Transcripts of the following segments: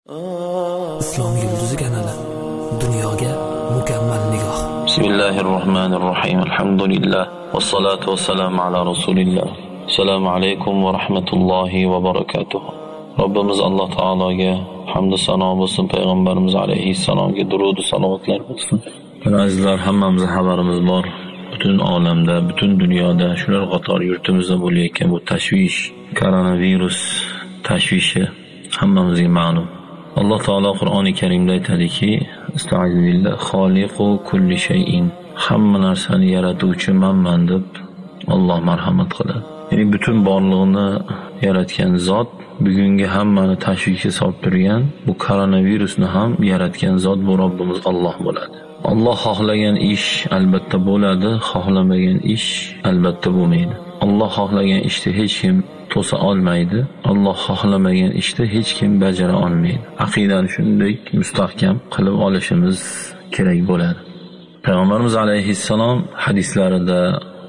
Islom yulduzi kanali. Dunyoga mukammal nigoh. Bismillahirrohmanirrohim. Alhamdulillah. Wassalatu wassalamu ala rasulillah. Assalomu alaykum va rahmatullohi va barakatuh. Robbimiz Alloh taologa hamd va sano bo'lsin, payg'ambarimiz alayhissalomga durud va salovatlar bo'lsin. Azizlar, hammamizning xabarimiz bor. Butun olamda, butun dunyoda, shular qator yurtimizda bo'layotgan bu tashvish, koronavirus tashvishi hammamizga ma'lum. Alloh taolo Qur'oni Karimda aytadiki: "Estağfirullah, xoliqu kulli shay'in." Hamma narsani yaratuvchi manman deb Alloh marhamat qiladi. Ya'ni butun borliqni yaratgan zot, bugungi hammani tashvishga solib turgan bu koronavirusni ham yaratgan zot bu Robbimiz Alloh bo'ladi. Alloh xohlagan ish albatta bo'ladi, xohlamagan ish albatta bo'lmaydi. Alloh xohlagan ishni hech kim to'sa olmaydi. Alloh xohlamagan ishni hech kim bajara olmaydi. Aqidani shunday mustahkam qilib olishimiz kerak bo'ladi. Payg'ambarimiz alayhissalom hadislarida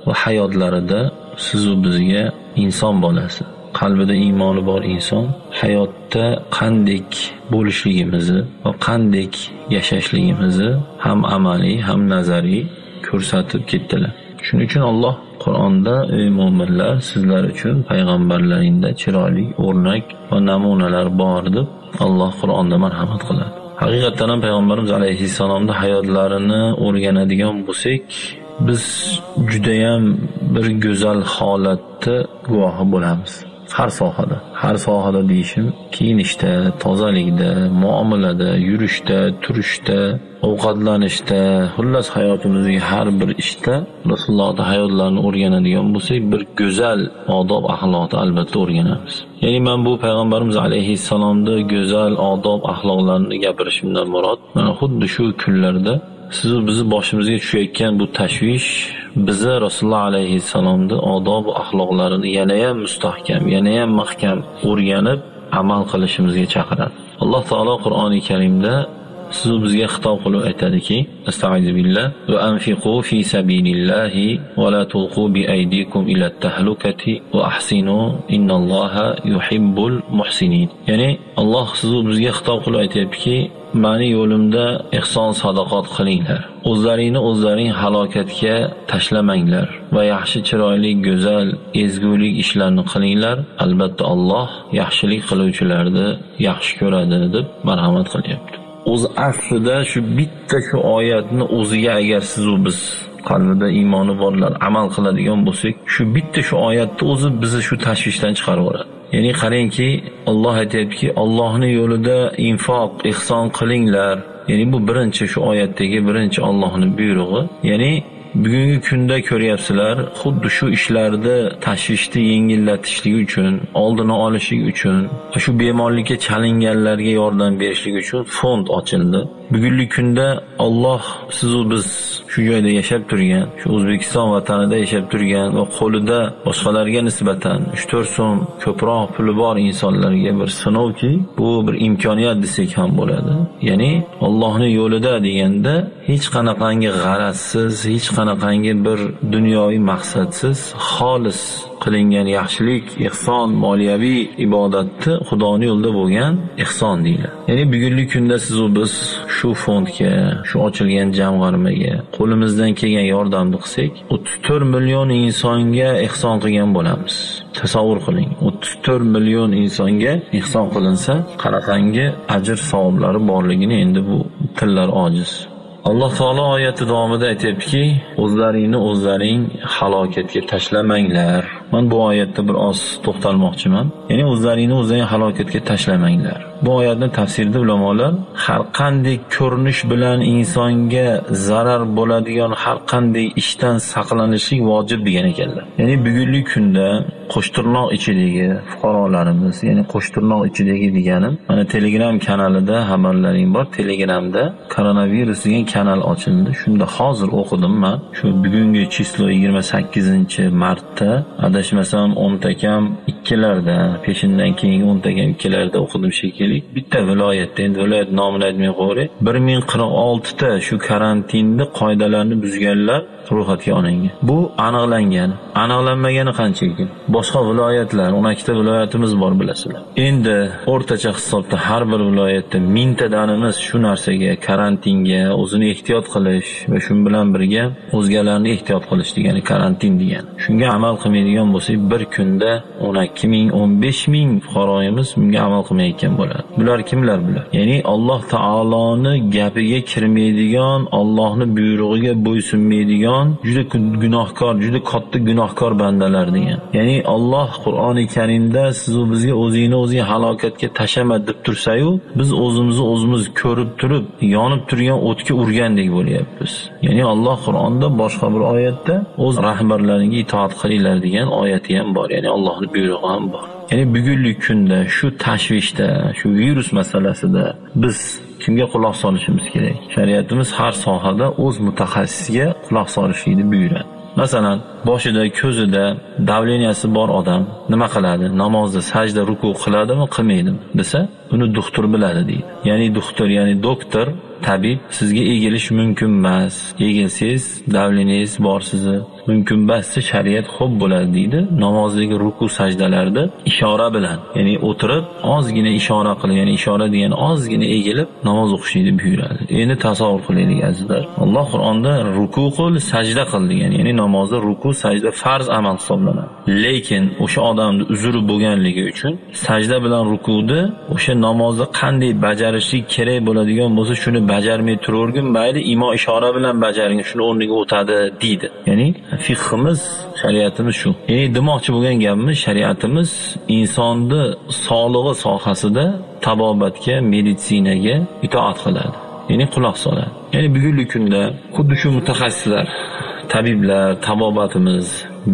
va hayotlarida siz u bizga inson bolasi, qalbida iymoni bor inson hayotda qanday bo'lishligimizni va qanday yashashligimizni ham amaliy ham nazariy ko'rsatib ketdilar. Shuning uchun Alloh Qur'onda: "Ey mu'minlar, sizlar uchun payg'ambarlaringda chiroyli o'rnak va namunalar bor" deb Alloh Qur'onda marhamat qiladi. Haqiqatan ham payg'ambarimiz alayhissalomning hayotlarini o'rganadigan bo'lsak, biz juda ham bir go'zal holatda guvohi bo'lamiz. Har sohada deyishim, kiyinishda, tozalikda, muomalada, yurishda, turishda, ovqatlanishda, xullas hayotimizning har bir ishda Rasulullohning hayotlarini o'rganadigan bo'lsak, bir go'zal odob axloqni albatta o'rganamiz. Ya'ni men bu payg'ambarimiz alayhissalomning go'zal odob axloqlarini gapirishimdan murod, mana xuddi shu kunlarda siz bizni boshimizga tushayotgan bu tashvish bizni Rasululloh alayhissalomning odob va axloqlarini yana ham mustahkam, yana ham mahkam o'rganib amal qilishimizga chaqiradi. Alloh taolo Qur'oni Karimda siz bizga xitob qilib aytadiki: "Estağfirullah va anfiqu fi sabilillahi va la tulqu bi aydikum ila at-tahlukati va ahsinu innalloha yuhibbul muhsinin." Ya'ni Alloh siz bizga xitob qilib aytayaptiki, mani yo'limda ihson sadaqat qilinglar. O'zlaring halokatga tashlamanglar va yaxshi, chiroyli, go'zal, ezgulik ishlarni qilinglar. Albatta Alloh yaxshilik qiluvchilarni yaxshi ko'radi deb marhamat qilyapti. O'z aslida shu bitta shu oyatni o'ziga agar siz u biz qalbida iymoni borlar amal qiladigan bo'lsak, shu bitta shu oyatni o'zi bizni shu tashvishdan chiqarib yuboradi. Ya'ni qarangki, Alloh aytayaptiki, Allohning yo'lida infoq, ihson qilinglar. Ya'ni bu birinchi shu oyatdagi birinchi Allohning buyrug'i. Ya'ni bugungi kunda ko'ryapsizlar, xuddi shu ishlarda tashvishni yengillatishlik uchun, oldini olishlik uchun, shu bemorlikka chalinganlarga yordam berishlik uchun fond ochildi. Bugungi kunda Alloh siz u biz shu joyda yashab turgan, shu O'zbekiston vatanida yashab turgan va qo'lida boshqalarga nisbatan 3-4 so'm ko'proq puli bor insonlarga bir sinovki, bu bir imkoniyat desak ham bo'ladi. Ya'ni Allohning yo'lida deganda hech qanaqangi g'arazsiz, hech qanaqangi bir dunyoviy maqsadsiz, xolis qilingan yaxshilik, ihson, moliyaviy ibodatni Xudoning yo'lida bo'lgan ihson deyiladi. Ya'ni bugungi kunda siz u biz shu fondga, shu ochilgan jamg'armaga qo'limizdan kelgan yordamni qilsak, 34 million insonga ihson qilgan bo'lamiz. Tasavvur qiling, 34 million insonga ihson qilinsa, qanaqangi ajr savoblari borligini endi bu tillar ojiz. Alloh taolo oyati davomida aytayaptiki, o'zlaring halokatga tashlamanglar. Men bu oyatda bir oz to'xtalmoqchiman. Ya'ni o'zlaring halokatga tashlamanglar. Bu oyatning tafsirida ulamolar har qanday ko'rinish bilan insonga zarar bo'ladigan har qanday ishdan saqlanishlik vojib degan ekanlar. Ya'ni bugungi kunda Qo'shtirnoq ichidagi fuqarolarimiz, ya'ni Qo'shtirnoq ichidagi deganim, mana Telegram kanalida xabarlaring bor. Telegramda koronavirus degan kanal ochildi. Shunda hozir o'qidim men. Shu bugungi chislo 28-martda adashmasam 10ta kam 2larda, peshindan keyingi 10ta kam 2larda o'qidim shekilli. Bitta viloyatda, endi viloyat nomini aytmay qo'yay, 1046 ta shu karantinda qoidalarni buzganlar ro'yxatga olingan. Bu aniqlangan. Aniqlanmagani qancha ekan? Boshqa viloyatlar, 12 ta viloyatimiz bor bilasizlar. Endi o'rtacha hisobda har bir viloyatda 1000 tadanimiz shu narsaga, karantinga o'zini ehtiyot qilish va shu bilan birga o'zgalarni ehtiyot qilish degani karantin degani. Shunga amal qilmaydigan bo'lsak, bir kunda 12 ming, 15 ming fuqaroyimiz bunga amal qilmayotgan bo'ladi. Bular kimlar bular? Ya'ni Alloh taoloni gapiga kirmaydigan, Allohning buyrug'iga bo'ysunmaydigan juda gunohkor, juda katta gunohkor bandalar degan. Ya'ni Alloh Qur'oni Karimda siz u bizga o'zing halokatga tashama deb tursa-yu, biz o'zimiz ko'rib turib, yonib turgan o'tga urgandek bo'lyapmiz. Ya'ni Alloh Qur'onda boshqa bir oyatda o'z rahbarlariga itoat qilinglar degan oyati ham bor. Ya'ni Allohning buyrug'i ham bor. Ya'ni bugungi kunda shu tashvishda, shu virus masalasida biz kimga quloq solishimiz kerak? Shariatimiz har sohada o'z mutaxassisiga quloq solishni buyuradi. Masalan, boshida, ko'zida davleniyasi bor odam nima qiladi? Namozda sajda, ruku qiladimi, qilmaydimi desa, uni doktor biladi deydi. Ya'ni doktor, tabib sizga egilish mumkin emas. Egilsangiz, davleniyangiz bor sizni. Mumkin emas, shariat xo'p bo'ladi deydi. Namozdagi ruku sajdalarda ishora bilan, ya'ni o'tirib ozgina ishora qilib, ya'ni ishora degani ozgina egilib namoz o'qishni buyuradi. Endi tasavvur qilaylik azizlar. Alloh Qur'onda ruku qil, sajda qil degan, ya'ni namozda ruku, sajda farz amal hisoblanadi. Lekin o'sha odamning uzri bo'lganligi uchun sajda bilan rukuni o'sha namozda qanday bajarishlik kerak bo'ladigan bo'lsa, shuni bajarmay turavergin, mayli imo ishora bilan bajaring, shuni o'rniga o'tadi deydi. Ya'ni fiqhimiz, shariatimiz shu. Ya'ni demoqchi bo'lgan gapimiz, shariatimiz insonni sog'lig'i sohasida tabobatga, meditsinaga itoat qiladi. Ya'ni quloq soladi. Ya'ni bugungi kunda xuddi shu mutaxassislar, tabiblar, tabobatimiz,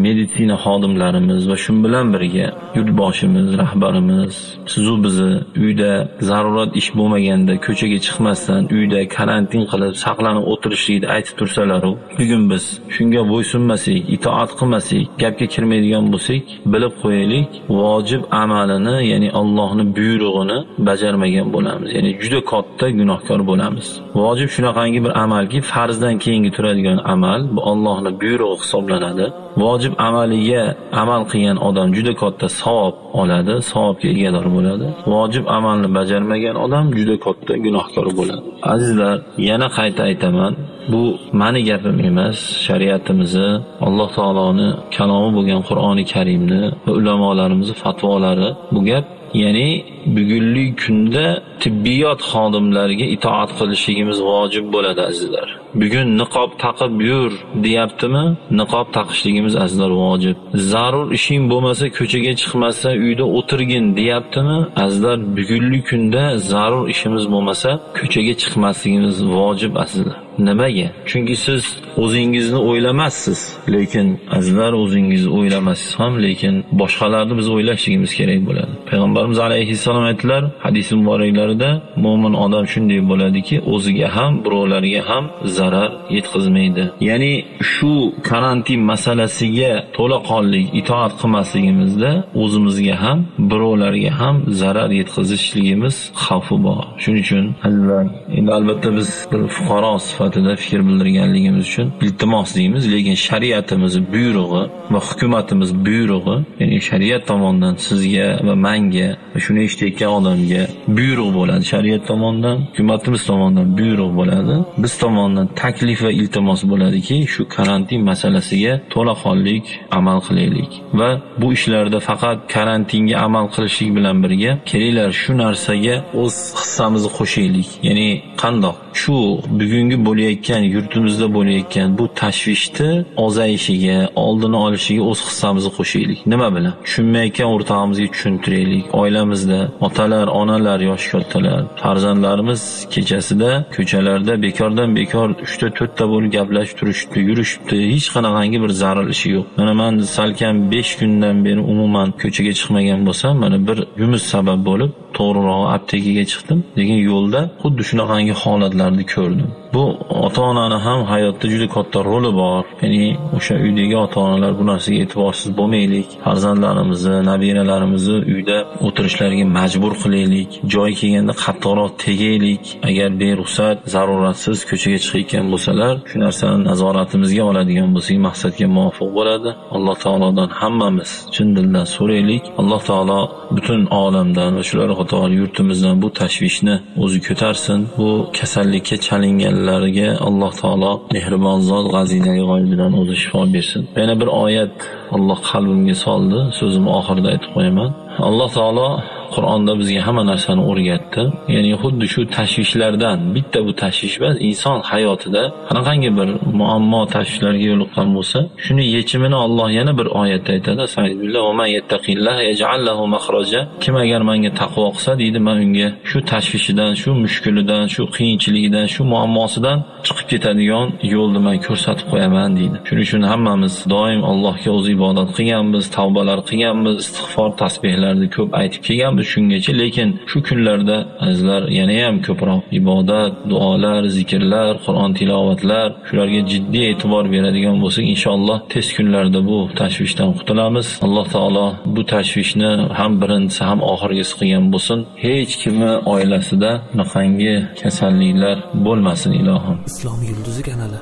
meditsina xodimlarimiz va shu bilan birga yurtboshimiz, rahbarimiz, siz u bizni uyda zarurat ish bo'lmaganda ko'chaga chiqmasdan uyda karantin qilib saqlanib o'tirishlikni aytib tursalar-u, bugun biz shunga bo'ysunmasak, itoat qilmasak, gapga kirmaydigan bo'lsak, bilib qo'yaylik, vojib amalini, ya'ni Allohning buyrug'ini bajarmagan bo'lamiz. Ya'ni juda katta gunohkor bo'lamiz. Vojib shunaqangi bir amalki, farzdan keyingi turadigan amal, bu Allohning buyrug'i hisoblanadi. Vojib amaliga amal qilgan odam juda katta savob oladi, savobga egador bo'ladi. Vojib amalni bajarmagan odam juda katta gunohkor bo'ladi. Azizlar, yana qayta aytaman, bu meni gapim emas, shariatimizni, Alloh taoloning kalomi bo'lgan Qur'oni Karimni va ulamolarimizni fatvolari bu gap. Ya'ni bugungi kunda tibbiyot xodimlariga itoat qilishimiz vojib bo'ladi azizlar. Bugun niqob taqib yur deyaptimi? Niqob taqishligimiz azizlar vojib. Zarur ishing bo'lmasa ko'chaga chiqmasa uyda o'tirgin deyaptimi? Azizlar, bugungi kunda zarur ishimiz bo'lmasa ko'chaga chiqmasligimiz vojib azizlar. Nimaga? Chunki siz o'zingizni o'ylamassiz, lekin azizlar o'zingizni o'ylamassiz ham, lekin boshqalarni biz o'ylashligimiz kerak bo'ladi. Payg'ambarimiz alayhissalom aytdilar, hadis muboraklarida, mo'min odam shunday bo'ladiki, o'ziga ham, birovlarga ham zarar yetkazmaydi. Ya'ni shu karantin masalasiga to'laqonlik itoat qilmasligimizda o'zimizga ham, birovlarga ham zarar yetkazishligimiz xavfi bor. Shuning uchun azizlar, endi albatta biz bir fuqaro sifatida fikr bildirganligimiz uchun iltimos deymiz, lekin shariatimiz buyrug'i va hukumatimiz buyrug'i, ya'ni shariat tomonidan sizga va menga va shuni eshitayotgan odamga buyruq bo'ladi. Shariat tomonidan, hukumatimiz tomonidan buyruq bo'ladi. Biz tomonidan taklif va iltimos bo'ladiki, shu karantin masalasiga to'laqonlik amal qilaylik va bu ishlarda faqat karantinga amal qilishlik bilan birga kelinglar shu narsaga o'z hissamizni qo'shaylik. Ya'ni qandoq? Shu bugungi bo'layotgan, yurtimizda bo'layotgan bu tashvishni ozayishiga, oldini olishiga o'z hissamizni qo'shaylik. Nima bilan? Tushunmayotgan o'rtog'imizga tushuntiraylik. Oilamizda otalar, onalar, yosh kattalar, farzandlarimiz kechasida ko'chalarda bekordan bekor 3-4 ta bo'lib gaplashib turishdi, yurishdi. Hech qanaqangi bir zarur ishi yo'q. Mana men salkam 5 kundan beri umuman ko'chaga chiqmagan bo'lsam, mana bir yumush sabab bo'lib to'g'riroq aptekaga chiqdim, lekin yo'lda xuddi shunaqangi holatlarni ko'rdim. Bu ota-onani ham hayotda juda katta roli bor. Ya'ni o'sha uydagi ota-onalar bu narsaga e'tiborsiz bo'lmaylik. Farzandlarimizni, nabiralarimizni uyda o'tirishlariga majbur qilaylik. Joy kelganda qattiqroq tegaylik. Agar beruxsat, zaruratsiz ko'chaga chiqayotgan bo'lsalar, shu narsani nazoratimizga oladigan bo'lsak, maqsadga muvofiq bo'ladi. Alloh taolodan hammamiz chin dildan so'raylik. Alloh taolo butun olamdan va shular qatori yurtimizdan bu tashvishni o'zi ko'tarsin. Bu kasallikka chalinganlarga Alloh taolo mehribon zot g'azinai g'oybidan o'zi shifo bersin. Yana bir oyat Alloh qalbimga soldi. So'zimni oxirida aytib qo'yaman. Alloh taolo Qur'onda bizga hamma narsani o'rgatdi. Ya'ni xuddi shu tashvishlardan bitta bu tashvish emas, inson hayotida qanaqangi bir muammo tashvishlarga yo'liqqan bo'lsa, shuni yechimini Alloh yana bir oyatda aytadi. Astagfirullah va man yattaqillah yaj'al lahu makhraja. Kim agar menga taqvo qilsa, deydi, men unga shu tashvishidan, shu mushkulidan, shu qiyinchiligidan, shu muammosidan chiqib ketadigan yo'lni men ko'rsatib qo'yaman, deydi. Shuning uchun hammamiz doim Allohga o'z ibodat qilganmiz, tavbalar qilganmiz, istig'for, tasbihlarni ko'p aytib kelganmiz shungacha, lekin shu kunlarda azizlar yana ham ko'proq ibodat, duolar, zikrlar, Qur'on tilovatlar, shularga jiddiy e'tibor beradigan bo'lsak, inshaalloh tez kunlarda bu tashvishdan qutulamiz. Alloh taolo bu tashvishni ham birinchisi ham oxirgisi qilgan bo'lsin. Hech kimni oilasida bunaqangi kasalliklar bo'lmasin ilohim. Islom yulduzi kanali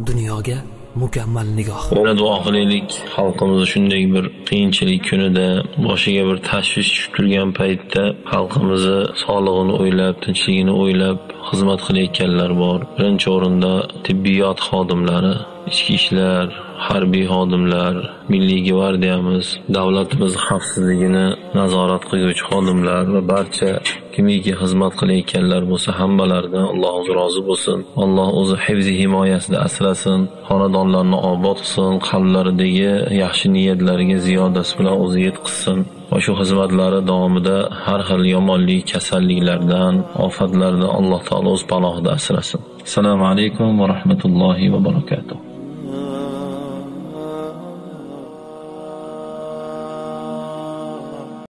dunyoga mukammal nigoh. Yana duo qilaylik, xalqimiz shunday bir qiyinchilik kunida, boshiga bir tashvish tushib turgan paytda xalqimizni sog'lig'ini o'ylab, tinchligini o'ylab xizmat qilayotganlar bor. Birinchi o'rinda tibbiyot xodimlari, ichki ishlar, harbiy xodimlar, milliy gvardiyamiz, davlatimiz xavfsizligini nazorat qiluvchi xodimlar va barcha kimiki xizmat qilayotganlar bo'lsa, hammalaridan Alloh o'zi rozi bo'lsin. Alloh o'zi hifzi himoyasida asrasin, xonadonlarni obod qilsin, qalblaridagi yaxshi niyatlariga ziyodasi bilan o'zi yetkazsin. Va shu xizmatlari davomida har xil yomonlik, kasalliklardan, ofatlardan Alloh taolo o'z panohida asrasin. Assalomu alaykum va rahmatullohi va barakatuh.